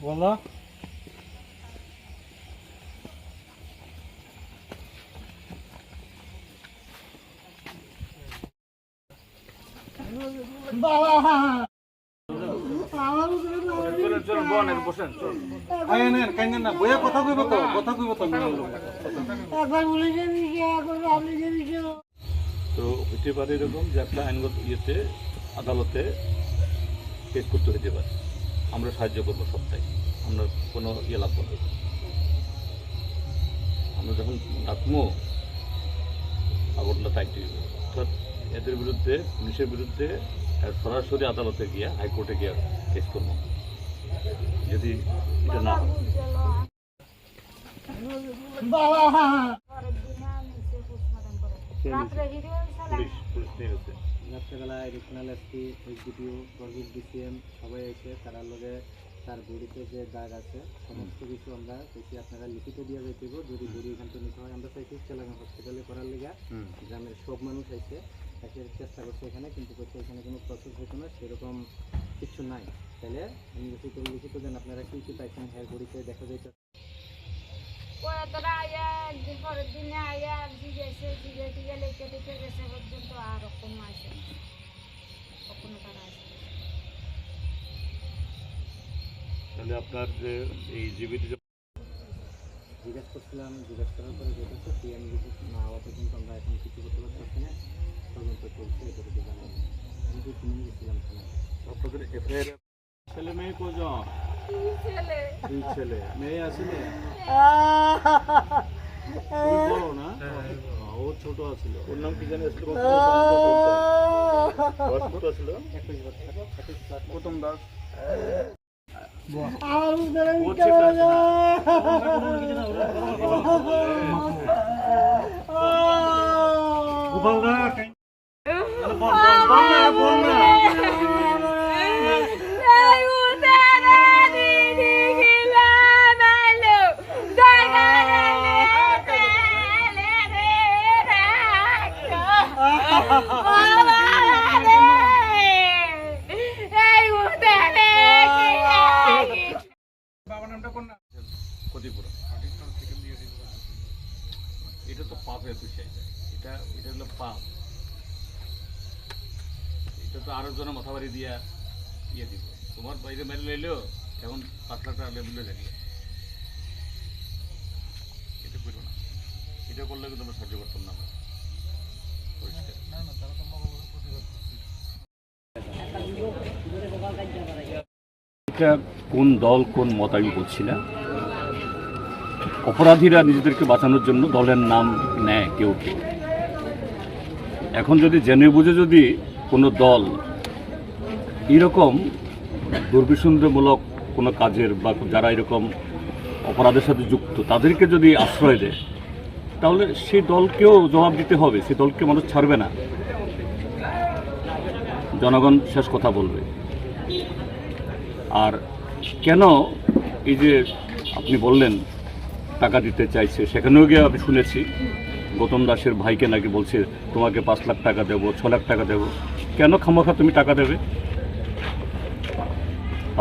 বলো। তো হইতে পারে এরকম যে একটা আইনগত ইয়েতে আদালতে কেস করতে হইতে পারে, আমরা সাহায্য করবো সবটাই, আমরা কোনো ইয়ে লাভ করবো। আমরা যখন ডাকবো আগরতলা তাই অর্থাৎ এদের বিরুদ্ধে, পুলিশের বিরুদ্ধে সরাসরি আদালতে গিয়া, হাইকোর্টে গিয়া কেস করবো যদি এটা না হয়। পুলিশ নিয়ে গেছে রাত্রেবেলা additional SP, SDPO, government DCM সবাই এসে তার লগে তার বডিতে যে দাগ আছে সমস্ত কিছু আমরা চাইছি আপনারা লিখিত দিয়ে যাইতেব। যদি বডি এখান থেকে নিতে হয় আমরা চাইছি চেলাগাঁ হসপিটালে করার লেগা। গ্রামের সব মানুষ আইসে তাকে চেষ্টা করছে এখানে, কিন্তু এখানে কোনো প্রসেস হতো না, সেরকম কিছু নাই। তাহলে আমি লিখিত দেন আপনারা কী কী পাইছেন হেয়ার বডিতে দেখা যাইতে। তোরা আয়া একদিন পরের দিনে আয়া জিজ্ঞেসে জিজ্ঞেসে গেলে কেটে গেছে পর্যন্ত আর কোনো আসে না, কখনো তারা আসে। তাহলে আপনার যে এই জীবিত জিজ্ঞেস করছিলাম, জিজ্ঞেস করার পরে যেটা সিএম রিপোর্ট না হওয়া পর্যন্ত আমরা এখন কিছু করতে পারছি না, তদন্ত চলছে এদেরকে জানাই। আমি তো কিনে গেছিলাম থানায়। আপনাদের এফআইআর ছেলে মেয়ে কজন? দুই ছেলে, মেয়ে আছে না? বড় না, ও ছোট আছিল। ওর নাম কি জানি আসছিল? কত ছিল? 21 বছর। প্রথম দাস ক্ষতিপূরণ। এটা তো পাপের বিষয়, এটা এটা হলো পাপ। এটা তো আরো জনে মাথা বাড়ি দিয়া ইয়ে দিব, তোমার বাইরে মেরে লাইলেও এখন 5 লাখ টাকা লেবুলে দাঁড়িয়ে। এটা করো না, এটা করলে কিন্তু আমরা সাহায্য করতাম না। পরিষ্কার এটা কোন দল কোন মত আমি বলছি না। অপরাধীরা নিজেদেরকে বাঁচানোর জন্য দলের নাম নেয় কেউ কেউ। এখন যদি জেনে বুঝে যদি কোনো দল এরকম দুর্বিসন্ধমূলক কোনো কাজের বা যারা এরকম অপরাধের সাথে যুক্ত তাদেরকে যদি আশ্রয় দেয়, তাহলে সেই দলকেও জবাব দিতে হবে। সেই দলকে মানুষ ছাড়বে না, জনগণ শেষ কথা বলবে। আর কেন এই যে আপনি বললেন টাকা দিতে চাইছে, সেখানেও গিয়ে আমি শুনেছি গৌতম দাসের ভাইকে নাকি বলছে তোমাকে 5 লাখ টাকা দেবো, 6 লাখ টাকা দেবো। কেন খামোখা তুমি টাকা দেবে?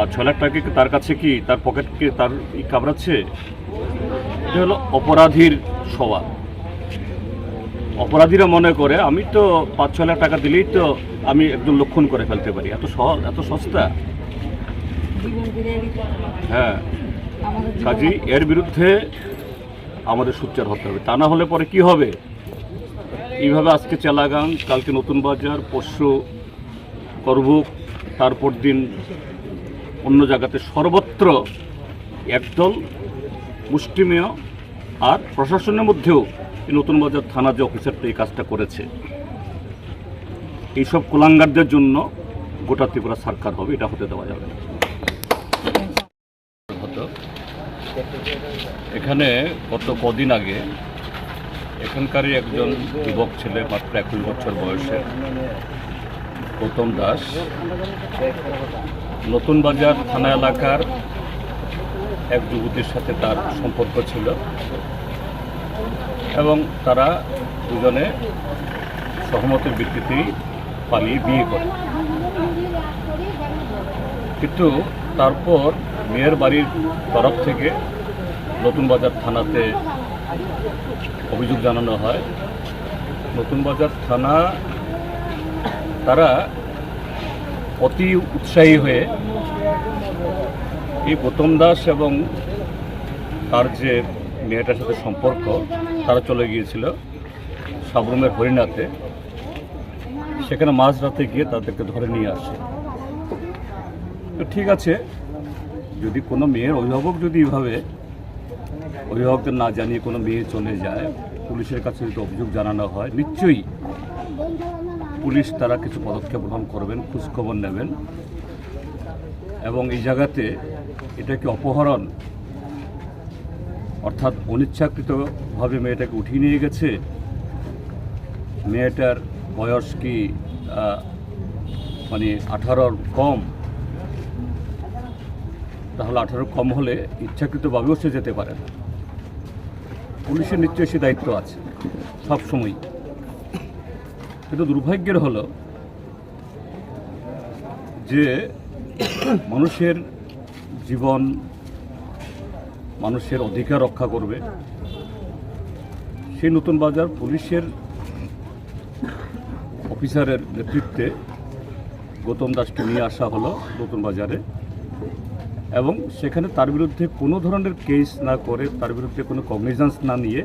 আর 6 লাখ টাকা তার কাছে কি তার পকেটকে তার কামড়াচ্ছে? এটা হলো অপরাধীর স্বভাব। অপরাধীরা মনে করে আমি তো 5-6 লাখ টাকা দিলেই তো আমি একদম লক্ষণ করে ফেলতে পারি। এত সহজ, এত সস্তা? হ্যাঁ, কাজী এর বিরুদ্ধে আমাদের সোচ্চার হতে হবে। তা না হলে পরে কি হবে? এইভাবে আজকে চেলাগাং, কালকে নতুন বাজার, পরশু করবুক, তারপর দিন অন্য জায়গাতে সর্বত্র একদল মুষ্টিমেয় আর প্রশাসনের মধ্যেও নতুন বাজার থানা যে অফিসারটা এই কাজটা করেছে, এইসব কুলাঙ্গারদের জন্য গোটা ত্রিপুরা সরকার হবে, এটা হতে দেওয়া যাবে না। এখানে গত কদিন আগে এখানকারই একজন যুবক ছেলে, মাত্র 21 বছর বয়সের গৌতম দাস, নতুন বাজার থানা এলাকার এক যুবতীর সাথে তার সম্পর্ক ছিল এবং তারা দুজনে সহমতের ভিত্তিতেই পালিয়ে বিয়ে করে। কিন্তু তারপর মেয়ের বাড়ির তরফ থেকে নতুন বাজার থানাতে অভিযোগ জানানো হয়। নতুন বাজার থানা তারা অতি উৎসাহী হয়ে এই গৌতম দাস এবং তার যে মেয়েটার সাথে সম্পর্ক, তারা চলে গিয়েছিল সাবরুমের হরিণাতে। সেখানে মাঝরাতে গিয়ে তাদেরকে ধরে নিয়ে আসে। তো ঠিক আছে, যদি কোনো মেয়ের অভিভাবক যদি এইভাবে অভিভাবকদের না জানিয়ে কোনো মেয়ে চলে যায়, পুলিশের কাছে যদি অভিযোগ জানানো হয়, নিশ্চয়ই পুলিশ তারা কিছু পদক্ষেপ গ্রহণ করবেন, খোঁজখবর নেবেন। এবং এই জায়গাতে এটা কি অপহরণ, অর্থাৎ অনিচ্ছাকৃতভাবে মেয়েটাকে উঠিয়ে নিয়ে গেছে? মেয়েটার বয়স কি মানে 18-র কম? তাহলে 18 কম হলে ইচ্ছাকৃতভাবেও সে যেতে পারে না। পুলিশের নিশ্চয়ই সে দায়িত্ব আছে সবসময়। কিন্তু দুর্ভাগ্যের হলো যে মানুষের জীবন, মানুষের অধিকার রক্ষা করবে সেই নতুন বাজার পুলিশের অফিসারের নেতৃত্বে গৌতম দাসকে নিয়ে আসা হলো নতুন বাজারে। এবং সেখানে তার বিরুদ্ধে কোনো ধরনের কেস না করে, তার বিরুদ্ধে কোনো কগনিজেন্স না নিয়ে